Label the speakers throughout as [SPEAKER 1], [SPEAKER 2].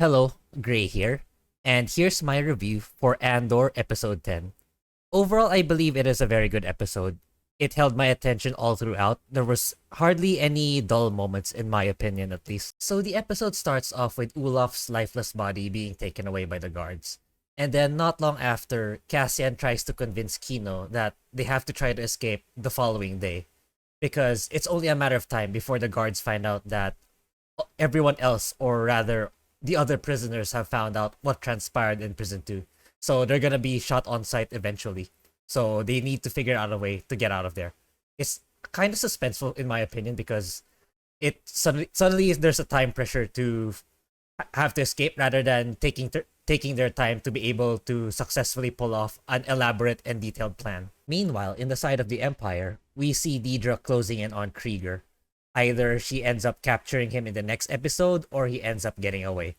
[SPEAKER 1] Hello, Grae here, and here's my review for Andor Episode 10. Overall, I believe it is a very good episode. It held my attention all throughout. There was hardly any dull moments, in my opinion, at least. So the episode starts off with Olaf's lifeless body being taken away by the guards. And then, not long after, Cassian tries to convince Kino that they have to try to escape the following day. Because it's only a matter of time before the guards find out that everyone else, or rather, the other prisoners have found out what transpired in prison 2. So they're gonna be shot on sight eventually. So they need to figure out a way to get out of there. It's kind of suspenseful in my opinion because it suddenly there's a time pressure to have to escape rather than taking their time to be able to successfully pull off an elaborate and detailed plan. Meanwhile, in the side of the Empire, we see Deidre closing in on Krieger. Either she ends up capturing him in the next episode or he ends up getting away.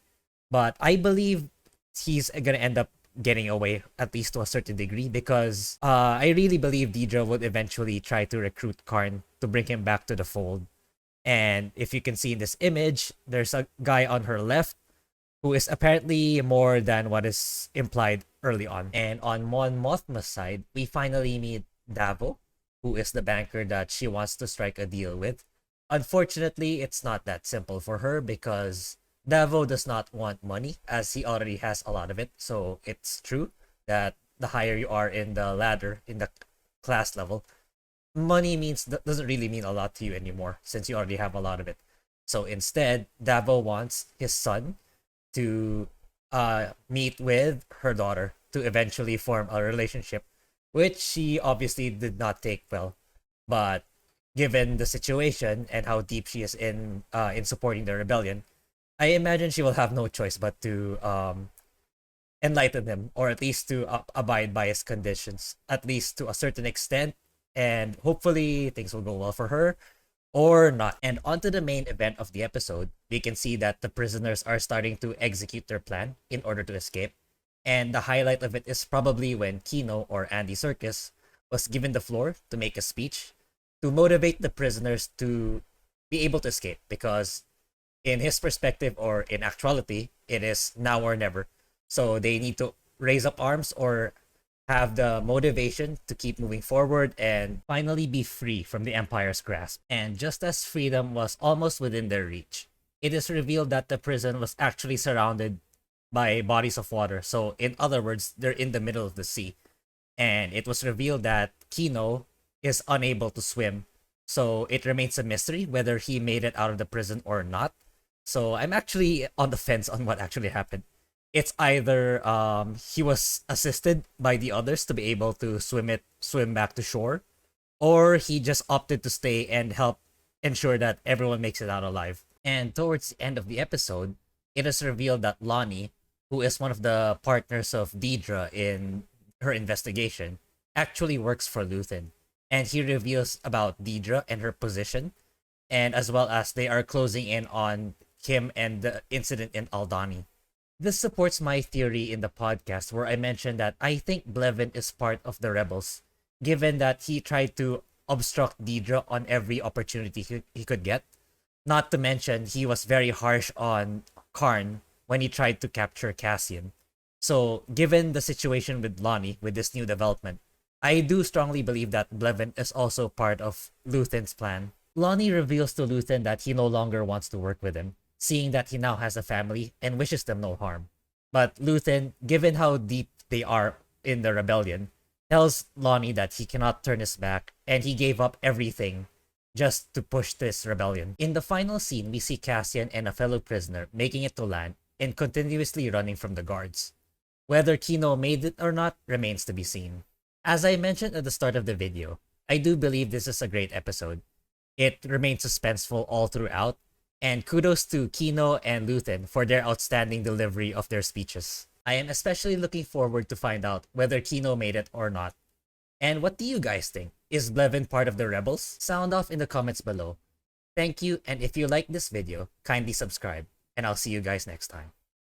[SPEAKER 1] But I believe he's gonna end up getting away, at least to a certain degree, because I really believe Deidre would eventually try to recruit Karn to bring him back to the fold. And if you can see in this image, there's a guy on her left who is apparently more than what is implied early on. And on Mon Mothma's side, we finally meet Davo, who is the banker that she wants to strike a deal with. Unfortunately, it's not that simple for her because Davo does not want money as he already has a lot of it. So it's true that the higher you are in the ladder, in the class level, money doesn't really mean a lot to you anymore since you already have a lot of it. So instead, Davo wants his son to meet with her daughter to eventually form a relationship, which she obviously did not take well. But given the situation and how deep she is in supporting the rebellion, I imagine she will have no choice but to enlighten him, or at least to abide by his conditions, at least to a certain extent, and hopefully things will go well for her, or not. And onto the main event of the episode, we can see that the prisoners are starting to execute their plan in order to escape, and the highlight of it is probably when Kino, or Andy Serkis, was given the floor to make a speech to motivate the prisoners to be able to escape, because in his perspective, or in actuality, it is now or never. So they need to raise up arms or have the motivation to keep moving forward and finally be free from the Empire's grasp. And just as freedom was almost within their reach, it is revealed that the prison was actually surrounded by bodies of water. So in other words, they're in the middle of the sea. And it was revealed that Kino is unable to swim. So it remains a mystery whether he made it out of the prison or not. So I'm actually on the fence on what actually happened. It's either he was assisted by the others to be able to swim back to shore, or he just opted to stay and help ensure that everyone makes it out alive. And towards the end of the episode, it is revealed that Lonnie, who is one of the partners of Deidre in her investigation, actually works for Luthen. And he reveals about Deidre and her position, and as well as they are closing in on him and the incident in Aldhani. This supports my theory in the podcast where I mentioned that I think Blevin is part of the rebels, given that he tried to obstruct Deidre on every opportunity he could get. Not to mention, he was very harsh on Karn when he tried to capture Cassian. So, given the situation with Lonnie, with this new development, I do strongly believe that Blevin is also part of Luthen's plan. Lonnie reveals to Luthen that he no longer wants to work with him, seeing that he now has a family and wishes them no harm. But Luthen, given how deep they are in the rebellion, tells Lonnie that he cannot turn his back and he gave up everything just to push this rebellion. In the final scene, we see Cassian and a fellow prisoner making it to land and continuously running from the guards. Whether Kino made it or not remains to be seen. As I mentioned at the start of the video, I do believe this is a great episode. It remains suspenseful all throughout, and kudos to Kino and Luthen for their outstanding delivery of their speeches. I am especially looking forward to find out whether Kino made it or not. And what do you guys think? Is Blevin part of the rebels? Sound off in the comments below. Thank you, and if you like this video, kindly subscribe, and I'll see you guys next time.